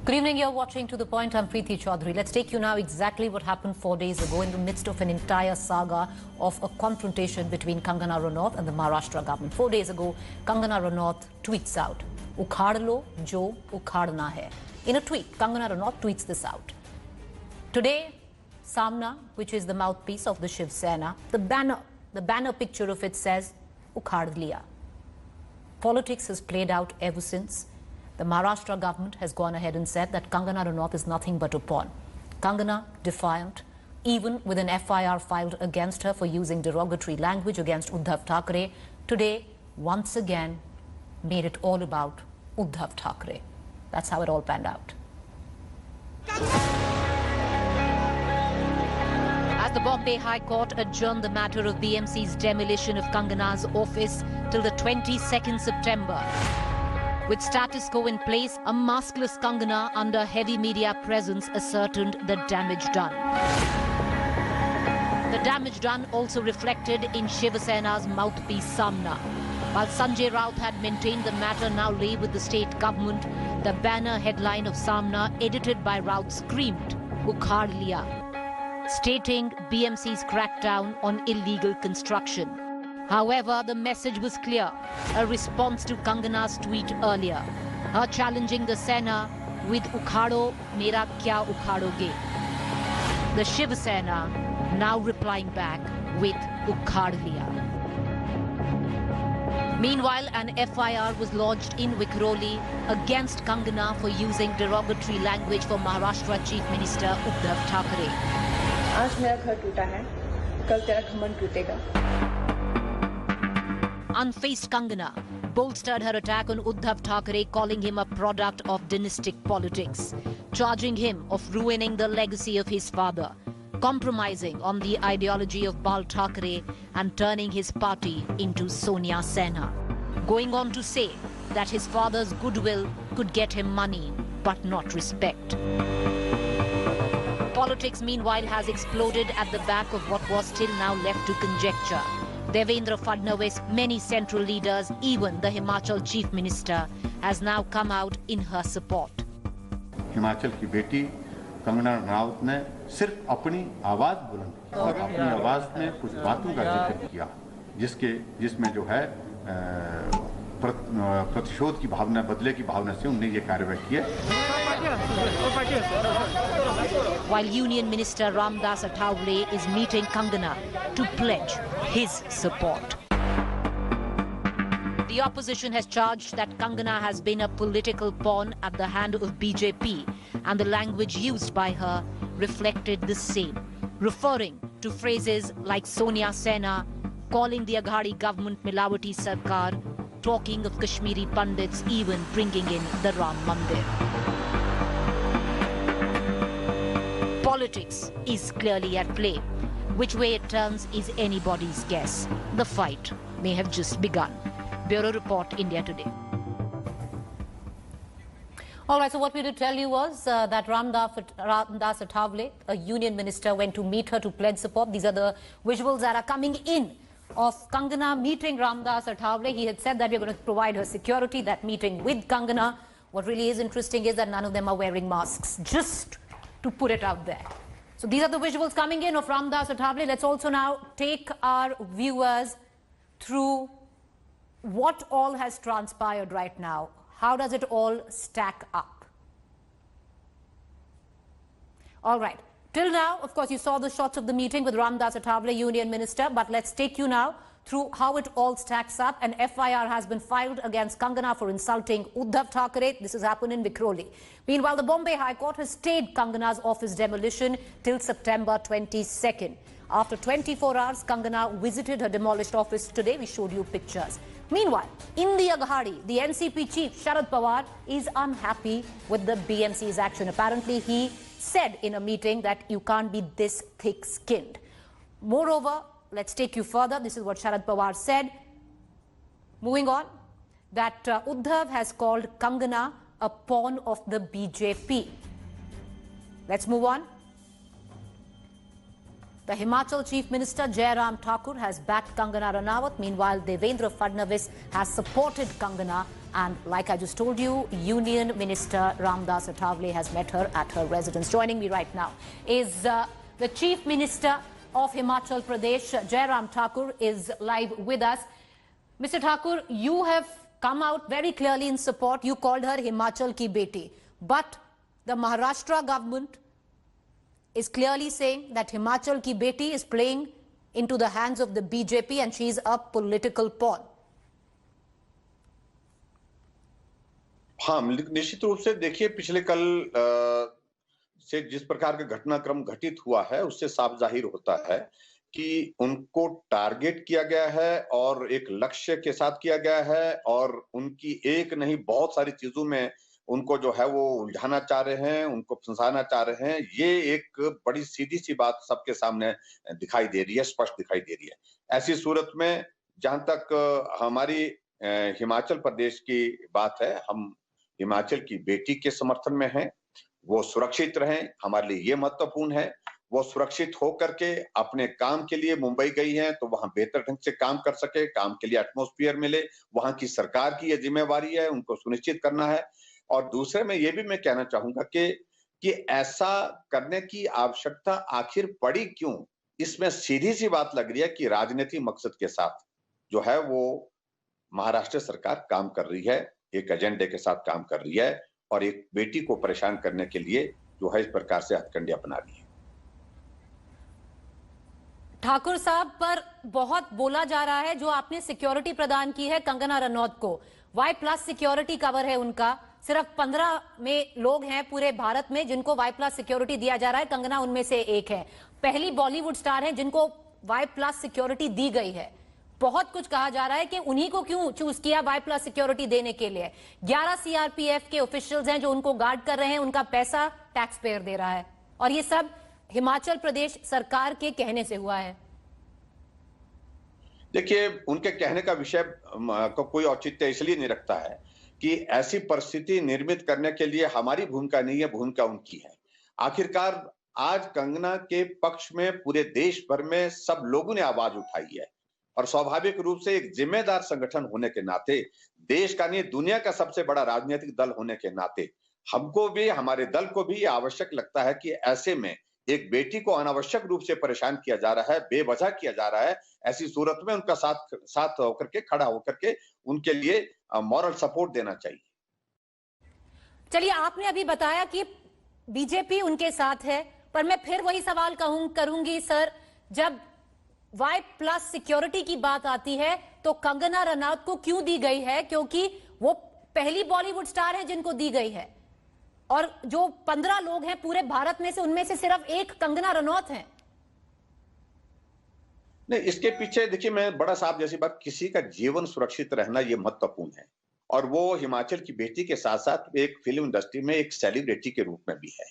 Good evening, you're watching To The Point. I'm Preeti Chaudhary. Let's take you now exactly what happened 4 days ago in the midst of an entire saga of a confrontation between Kangana Ranaut and the Maharashtra government. 4 days ago, Kangana Ranaut tweets out, "Ukhad lo jo ukhadna hai." In a tweet, Kangana Ranaut tweets this out. Today, Samna, which is the mouthpiece of the Shiv Sena, the banner picture of it says, "Ukhad liya." Politics has played out ever since. The Maharashtra government has gone ahead and said that Kangana Ranaut is nothing but a pawn. Kangana, defiant, even with an FIR filed against her for using derogatory language against Uddhav Thackeray, today, once again, made it all about Uddhav Thackeray. That's how it all panned out. As the Bombay High Court adjourned the matter of BMC's demolition of Kangana's office till the 22nd September, with status quo in place, a maskless Kangana under heavy media presence ascertained the damage done. The damage done also reflected in Shiv Sena's mouthpiece Samna. While Sanjay Raut had maintained the matter now lay with the state government, the banner headline of Samna, edited by Raut, screamed, "Ukhad liya," stating BMC's crackdown on illegal construction. However, the message was clear, a response to Kangana's tweet earlier, her challenging the Sena with "Ukhado mera kya ukhadoge." The Shiv Sena now replying back with "Ukhad liya." Meanwhile, an FIR was lodged in Vikhroli against Kangana for using derogatory language for Maharashtra Chief Minister Uddhav Thackeray. आज मेरा घर टूटा है, कल तेरा घमंड टूटेगा. Unfazed Kangana bolstered her attack on Uddhav Thackeray, calling him a product of dynastic politics, charging him of ruining the legacy of his father, compromising on the ideology of Bal Thackeray and turning his party into Sonia Sena, going on to say that his father's goodwill could get him money but not respect. Politics, meanwhile, has exploded at the back of what was till now left to conjecture. Devendra Fadnavis, many central leaders, even the Himachal Chief Minister, has now come out in her support. Himachal की बेटी कंगना रनावत ने सिर्फ अपनी आवाज बुलंद की और अपनी आवाज में कुछ बातों का जिक्र किया, जिसमें जो है प्रतिशोध की भावना, बदले की भावना से उन्होंने ये कार्रवाई की है. While Union Minister Ramdas Athawale is meeting Kangana to pledge his support. The opposition has charged that Kangana has been a political pawn at the hand of BJP, and the language used by her reflected the same, referring to phrases like Sonia Sena, calling the Aghadi government Milawati Sarkar, talking of Kashmiri Pandits, even bringing in the Ram Mandir. Politics is clearly at play. Which way it turns is anybody's guess. The fight may have just begun. Bureau Report, India Today. All right, so what we did tell you was that Ramdas Athawale, a union minister, went to meet her to pledge support. These are the visuals that are coming in of Kangana meeting Ramdas Athawale. He had said that we're going to provide her security, that meeting with Kangana. What really is interesting is that none of them are wearing masks, just to put it out there. So these are the visuals coming in of Ramdas Athawale. Let's also now take our viewers through what all has transpired right now. How does it all stack up? All right. Till now, of course, you saw the shots of the meeting with Ramdas Athawale, Union Minister, but let's take you now through how it all stacks up. An FIR has been filed against Kangana for insulting Uddhav Thackeray. This has happened in Vikhroli. Meanwhile, the Bombay High Court has stayed Kangana's office demolition till September 22nd. After 24 hours, Kangana visited her demolished office today. We showed you pictures. Meanwhile, in the Aghadi, the NCP chief, Sharad Pawar, is unhappy with the BMC's action. Apparently, he said in a meeting that you can't be this thick-skinned. Moreover, let's take you further. This is what Sharad Pawar said. Moving on, that Uddhav has called Kangana a pawn of the BJP. Let's move on. The Himachal Chief Minister Jairam Thakur has backed Kangana Ranaut. Meanwhile, Devendra Fadnavis has supported Kangana And like I just told you, Union Minister Ramdas Athavale has met her at her residence. Joining me right now is the Chief Minister of Himachal Pradesh, Jairam Thakur, is live with us. Mr. Thakur, you have come out very clearly in support. You called her Himachal ki beti. But the Maharashtra government is clearly saying that Himachal ki beti is playing into the hands of the BJP and she is a political pawn. हाँ, निश्चित रूप से देखिए, पिछले कल से जिस प्रकार का घटनाक्रम घटित हुआ है उससे साफ जाहिर होता है कि उनको टारगेट किया गया है और एक लक्ष्य के साथ किया गया है और उनकी एक नहीं बहुत सारी चीजों में उनको जो है वो उलझाना चाह रहे हैं, उनको फंसाना चाह रहे हैं। ये एक बड़ी सीधी सी बात सबके सामने दिखाई दे रही है, स्पष्ट दिखाई दे रही है। ऐसी सूरत में जहां तक हमारी हिमाचल प्रदेश की बात है, हम हिमाचल की बेटी के समर्थन में हैं, वो सुरक्षित रहें, हमारे लिए ये महत्वपूर्ण है। वो सुरक्षित होकर के अपने काम के लिए मुंबई गई हैं तो वहां बेहतर ढंग से काम कर सके, काम के लिए एटमॉस्फेयर मिले, वहां की सरकार की ये जिम्मेवारी है, उनको सुनिश्चित करना है। और दूसरे में ये भी मैं कहना चाहूंगा कि ऐसा करने की आवश्यकता आखिर पड़ी क्यों? इसमें सीधी सी बात लग रही है कि राजनीतिक मकसद के साथ जो है वो महाराष्ट्र सरकार काम कर रही है, एक एजेंडे के साथ काम कर रही है और एक बेटी को परेशान करने के लिए जो है इस प्रकार से हथकंडे अपना रही है। ठाकुर साहब पर बहुत बोला जा रहा है, जो आपने सिक्योरिटी प्रदान की है कंगना रनौत को, Y+ सिक्योरिटी कवर है उनका, सिर्फ 15 में लोग हैं पूरे भारत में जिनको Y+ सिक्योरिटी दिया जा रहा है, कंगना उनमें से एक है। पहली बॉलीवुड स्टार है जिनको Y+ सिक्योरिटी दी गई है। बहुत कुछ कहा जा रहा है कि उन्हीं को क्यों चूज किया Y+ सिक्योरिटी देने के लिए। 11 CRPF के ऑफिशियल्स हैं जो उनको गार्ड कर रहे हैं, उनका पैसा टैक्स पेयर दे रहा है और ये सब हिमाचल प्रदेश सरकार के कहने से हुआ है। देखिए, उनके कहने का विषय को कोई औचित्य इसलिए नहीं रखता है कि ऐसी परिस्थिति निर्मित करने के लिए हमारी भूमिका नहीं है, भूमिका उनकी है। आखिरकार आज कंगना के पक्ष में पूरे देश भर में सब लोगों ने आवाज उठाई है और स्वाभाविक रूप से एक जिम्मेदार संगठन होने के नाते, देश का नहीं दुनिया का सबसे बड़ा राजनीतिक दल होने के नाते हमको भी, हमारे दल को भी आवश्यक लगता है कि ऐसे में एक बेटी को अनावश्यक रूप से परेशान किया जा रहा है, बेवजह किया जा रहा है, ऐसी सूरत में उनका साथ होकर के, खड़ा होकर के उनके लिए मॉरल सपोर्ट देना चाहिए। चलिए, आपने अभी बताया कि बीजेपी उनके साथ है, पर मैं फिर वही सवाल करूंगी सर, जब Y+ सिक्योरिटी की बात आती है तो कंगना रनौत को क्यों दी गई है? क्योंकि वो पहली बॉलीवुड स्टार है जिनको दी गई है और जो 15 लोग हैं पूरे भारत में से, उनमें से सिर्फ एक कंगना रनौत है। नहीं, इसके पीछे देखिए, मैं बड़ा साहब जैसी बात, किसी का जीवन सुरक्षित रहना ये महत्वपूर्ण है और वो हिमाचल की बेटी के साथ साथ एक फिल्म इंडस्ट्री में एक सेलिब्रिटी के रूप में भी है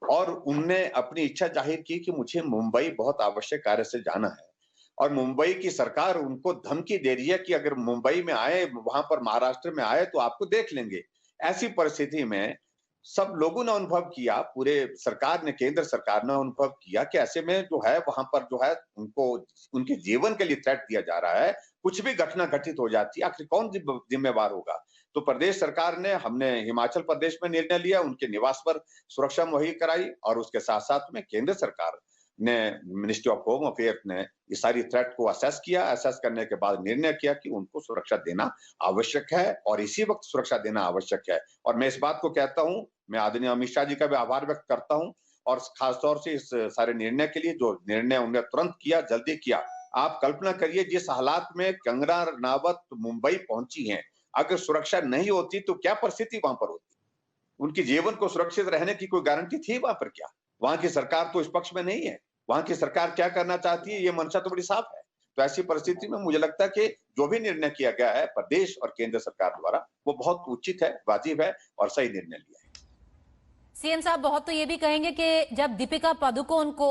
और उनने अपनी इच्छा जाहिर की कि मुझे मुंबई बहुत आवश्यक कार्य से जाना है और मुंबई की सरकार उनको धमकी दे रही है कि अगर मुंबई में आए, वहां पर महाराष्ट्र में आए तो आपको देख लेंगे। ऐसी परिस्थिति में सब लोगों ने अनुभव किया, पूरे सरकार ने, केंद्र सरकार ने अनुभव किया कि ऐसे में जो है वहां पर जो है उनको उनके जीवन के लिए थ्रेट दिया जा रहा है। कुछ भी घटना घटित हो जाती है, आखिर कौन जिम्मेवार होगा? तो प्रदेश सरकार ने, हमने हिमाचल प्रदेश में निर्णय लिया, उनके निवास पर सुरक्षा मुहैया कराई और उसके साथ साथ में केंद्र सरकार ने, मिनिस्ट्री ऑफ होम अफेयर्स ने इस सारी थ्रेट को असेस किया। असेस करने के बाद निर्णय किया कि उनको सुरक्षा देना आवश्यक है और इसी वक्त सुरक्षा देना आवश्यक है। और मैं इस बात को कहता हूं, मैं आदरणीय अमित शाह जी का भी आभार व्यक्त करता हूं और खासतौर से इस सारे निर्णय के लिए, जो निर्णय उन्होंने तुरंत किया, जल्दी किया। आप कल्पना करिए जिस हालात में कंगना रनावत मुंबई पहुंची हैं, अगर सुरक्षा नहीं होती तो क्या परिस्थिति वहां पर होती? उनके जीवन को सुरक्षित रहने की कोई गारंटी थी वहां पर क्या? वहां की सरकार तो इस पक्ष में नहीं है। वहां की सरकार क्या करना चाहती है, ये मंशा तो बड़ी साफ है। तो ऐसी परिस्थिति में मुझे लगता है कि जो भी निर्णय किया गया है प्रदेश और केंद्र सरकार द्वारा, वो बहुत उचित है, वाजिब है और सही निर्णय लिया है। सीएम साहब बहुत तो ये भी कहेंगे कि जब दीपिका पादुकोण को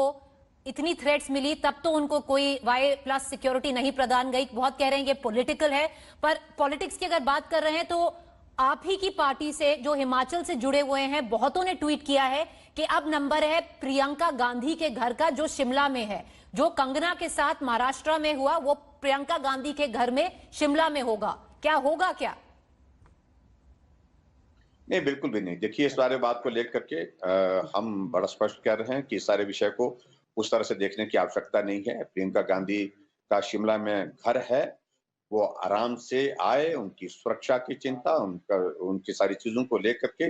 इतनी थ्रेट्स मिली तब तो उनको कोई Y+ सिक्योरिटी नहीं प्रदान गई। बहुत कह रहे हैं ये पॉलिटिकल है, पर पॉलिटिक्स की अगर बात कर रहे हैं तो आप ही की पार्टी से जो हिमाचल से जुड़े हुए हैं, बहुतों ने ट्वीट किया है कि अब नंबर है प्रियंका गांधी के घर का जो शिमला में है। जो कंगना के साथ महाराष्ट्र में हुआ वो प्रियंका गांधी के घर में शिमला में होगा। क्या होगा क्या? नहीं, बिल्कुल भी नहीं। देखिए, इस सारे बात को लेकर के हम बड़ा स्पष्ट कह रहे हैं कि इस सारे विषय को उस तरह से देखने की आवश्यकता नहीं है। प्रियंका गांधी का शिमला में घर है, वो आराम से आए, उनकी सुरक्षा की चिंता, उनकी सारी चीज़ों को लेकर के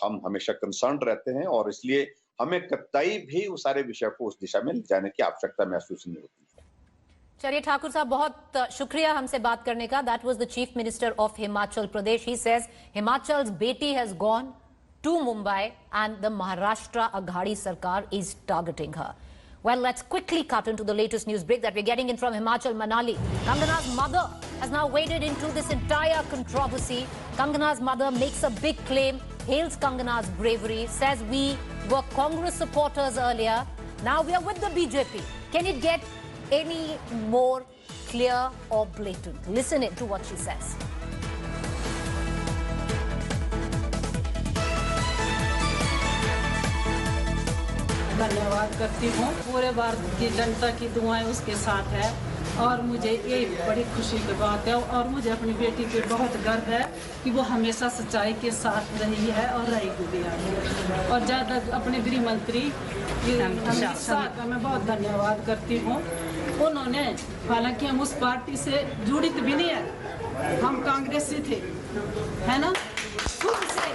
हम हमेशा कंसर्न्ड रहते हैं और इसलिए हमें कतई भी उस सारे विषय को उस दिशा में ले जाने की आवश्यकता महसूस नहीं होती। चलिए ठाकुर साहब, बहुत शुक्रिया हमसे बात करने का। That was the chief minister of Himachal Pradesh. He says Himachal's बेटी has gone to Mumbai and the Maharashtra Aghadi Sarkar is targeting her. Well, let's quickly cut into the latest news break that we're getting in from Himachal, Manali. Kangana's mother has now waded into this entire controversy. Kangana's mother makes a big claim, hails Kangana's bravery, says we were Congress supporters earlier. Now we are with the BJP. Can it get any more clear or blatant? Listen in to what she says. धन्यवाद करती हूँ। पूरे भारत की जनता की दुआएं उसके साथ है और मुझे ये बड़ी खुशी की बात है और मुझे अपनी बेटी पे बहुत गर्व है कि वो हमेशा सच्चाई के साथ रही है और रहेगी भी आगे। और ज़्यादा अपने गृह मंत्री अमित शाह का मैं बहुत धन्यवाद करती हूँ। उन्होंने, हालांकि हम उस पार्टी से जुड़ित भी नहीं है, हम कांग्रेस से थे, है ना, शुरू से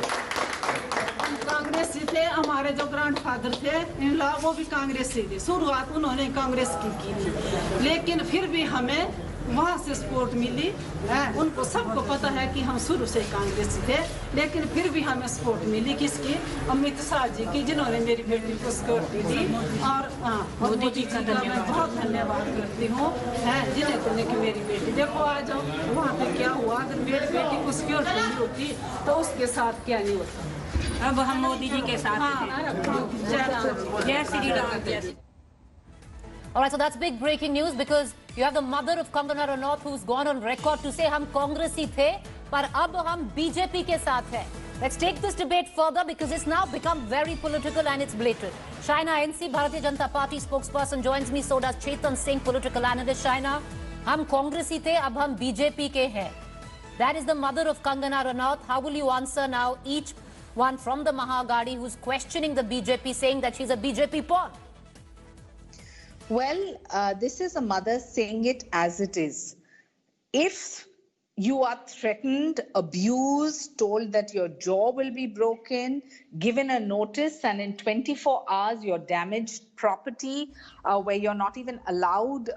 हम कांग्रेस से थे। हमारे जो ग्रैंडफादर थे इनला वो भी कांग्रेस से थे, शुरुआत उन्होंने कांग्रेस की थी, लेकिन फिर भी हमें वहाँ से सपोर्ट मिली है। उनको सबको पता है कि हम शुरू से कांग्रेस थे, लेकिन फिर भी हमें सपोर्ट मिली किसकी, अमित शाह जी की, जिन्होंने मेरी बेटी को सिक्योरिटी दी। और मोदी जी का मैं बहुत धन्यवाद करती हूँ, जिन्हें कि मेरी बेटी देखो आज वहाँ पे क्या हुआ, अगर मेरी बेटी को सिक्योरिटी नहीं होती तो उसके साथ क्या नहीं होता। अब हम मोदी जी के साथ हैं। जय Shri Ram. All right, so that's big breaking news because you have the mother of Kangana Ranaut who's gone on record to say हम कांग्रेसी थे पर अब हम बीजेपी के साथ हैं. Let's take this debate further because it's now become very political and it's blatant. Shaina NC, Bharatiya Janata Party spokesperson, joins me. So does Chetan Singh, political analyst. Shaina, हम कांग्रेसी थे, अब हम बीजेपी के हैं. That is the mother of Kangana Ranaut. How will you answer now each one from the Mahagadi who's questioning the BJP, saying that she's a BJP pawn? Well, this is a mother saying it as it is. If you are threatened, abused, told that your jaw will be broken, given a notice, and in 24 hours you're damaged property, where you're not even allowed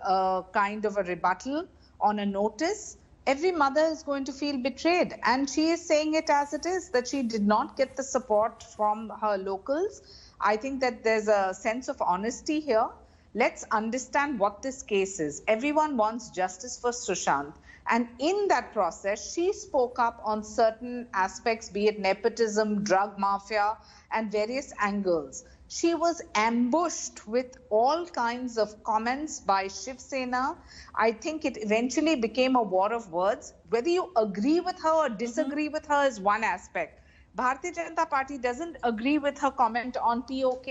kind of a rebuttal on a notice, every mother is going to feel betrayed. And she is saying it as it is, that she did not get the support from her locals. I think that there's a sense of honesty here. Let's understand what this case is. Everyone wants justice for Sushant. And in that process, she spoke up on certain aspects, be it nepotism, drug mafia, and various angles. She was ambushed with all kinds of comments by Shiv Sena. I think it eventually became a war of words. Whether you agree with her or disagree with her is one aspect. Bharatiya Janata Party doesn't agree with her comment on POK.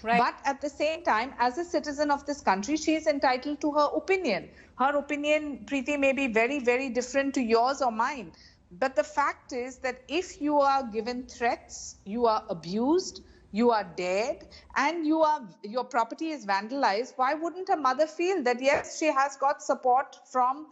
Right. But at the same time, as a citizen of this country, she is entitled to her opinion. Her opinion, Preeti, may be very, very different to yours or mine. But the fact is that if you are given threats, you are abused, you are dead, and your property is vandalized, why wouldn't a mother feel that, yes, she has got support from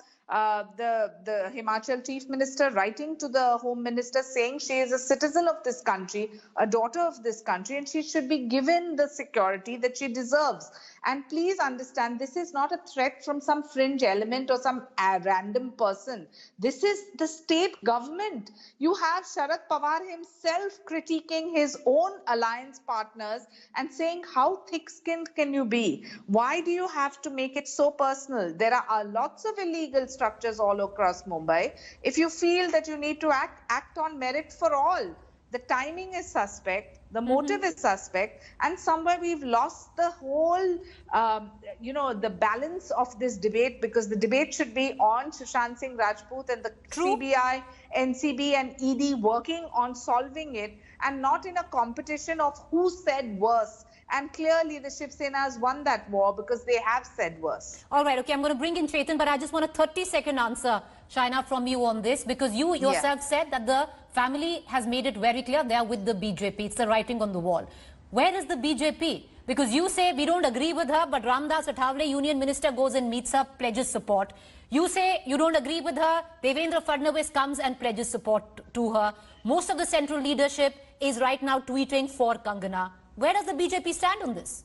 the Himachal Chief Minister writing to the Home Minister saying she is a citizen of this country, a daughter of this country, and she should be given the security that she deserves. And please understand, this is not a threat from some fringe element or some random person. This is the state government. You have Sharad Pawar himself critiquing his own alliance partners and saying, how thick-skinned can you be? Why do you have to make it so personal? There are lots of illegal structures all across Mumbai. If you feel that you need to act on merit for all. The timing is suspect, the motive is suspect, and somewhere we've lost the whole, the balance of this debate, because the debate should be on Sushant Singh Rajput and the CBI, NCB and ED working on solving it, and not in a competition of who said worse. And clearly the Shiv Sena has won that war because they have said worse. All right, okay, I'm going to bring in Chetan, but I just want a 30-second answer, Shaina, from you on this, because you yourself said that the family has made it very clear they are with the BJP. It's the writing on the wall. Where is the BJP? Because you say we don't agree with her, but Ramdas Athavale, Union Minister, goes and meets her, pledges support. You say you don't agree with her, Devendra Fadnavis comes and pledges support to her. Most of the central leadership is right now tweeting for Kangana. Where does the BJP stand on this?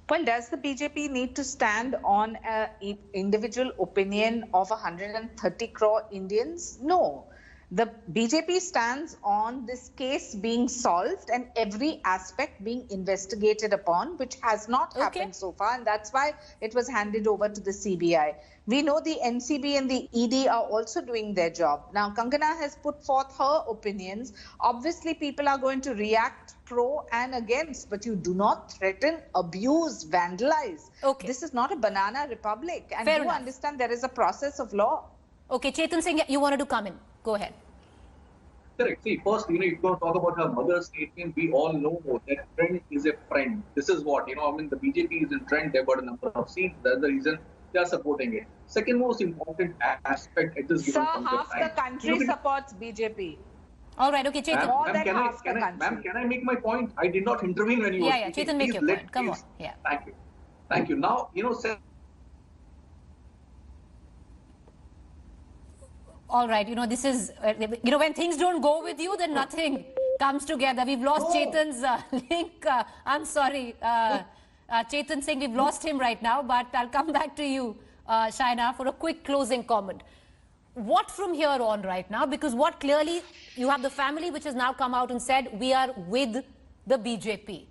Well, does the BJP need to stand on an individual opinion of 130 crore Indians? No. The BJP stands on this case being solved and every aspect being investigated upon, which has not happened so far, and that's why it was handed over to the CBI. We know the NCB and the ED are also doing their job. Now, Kangana has put forth her opinions. Obviously, people are going to react pro and against, but you do not threaten, abuse, vandalize. This is not a banana republic, and you understand there is a process of law. Okay, Chetan Singh, you wanted to come in. Go ahead. Correct. See, first, you're going to talk about her mother's statement. We all know that friend is a friend. This is what, the BJP is in trend. They've got a number of seats. That's the reason they are supporting it. Second most important aspect at this given point half the country supports BJP. All right, okay, Chetan. Ma'am, can I make my point? I did not intervene when you were speaking. Chetan, make your point. Come on. Yeah. Thank you. Thank you. Now, all right, this is, when things don't go with you, then nothing comes together. We've lost Chetan's link. I'm sorry, Chetan Singh, we've lost him right now, but I'll come back to you, Shaina, for a quick closing comment. What from here on right now? Because what clearly, you have the family which has now come out and said, we are with the BJP.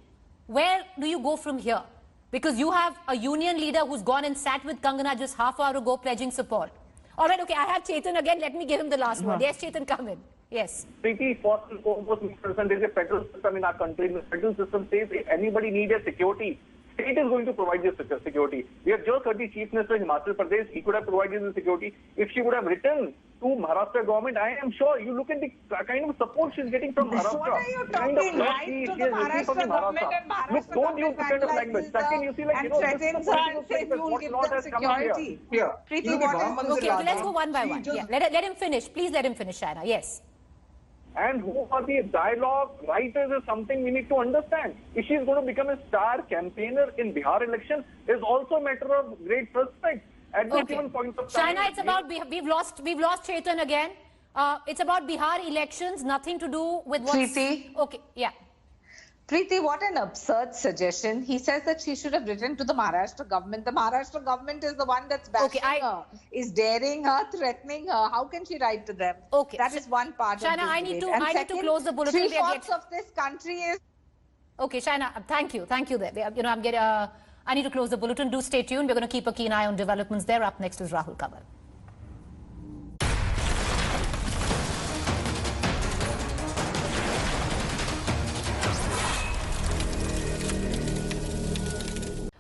Where do you go from here? Because you have a union leader who's gone and sat with Kangana just half hour ago pledging support. All right, okay, I have Chetan again. Let me give him the last word. Yes, Chetan, come in. Yes. Preeti, first and foremost, there is a federal system in our country. The federal system says if anybody needs a security, state is going to provide this security. We have just heard the Chief Minister in Himachal Pradesh. He could have provided the security. If she would have written to Maharashtra government, I am sure you look at the kind of support she's getting from Maharashtra. What are you talking? Right to the Maharashtra government and Maharashtra don't use the kind of language. Second, you see and threatens her and says you will give them security. Preeti, okay, let's go one by one. Yeah. Let him finish. Please let him finish, Shaina. Yes. And who are the dialogue writers is something we need to understand. If she is going to become a star campaigner in Bihar election is also a matter of great prospect. At this given point of time, Shaina, it's about we've lost Chetan again. It's about Bihar elections, nothing to do with what. Preeti. Okay, yeah. Preeti, what an absurd suggestion. He says that she should have written to the Maharashtra government. The Maharashtra government is the one that's bashing her, is daring her, threatening her. How can she write to them? Okay. That is one part Shaina, of this I need to close the bulletin. 3/4 of this country is... Okay, Shaina, thank you there. I need to close the bulletin. Do stay tuned. We're going to keep a keen eye on developments there. Up next is Rahul Kanwar.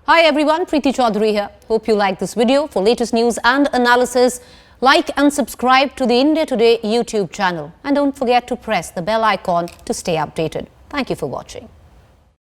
Hi everyone, Preeti Chaudhary here. Hope you like this video. For latest news and analysis, like and subscribe to the India Today YouTube channel. And don't forget to press the bell icon to stay updated. Thank you for watching.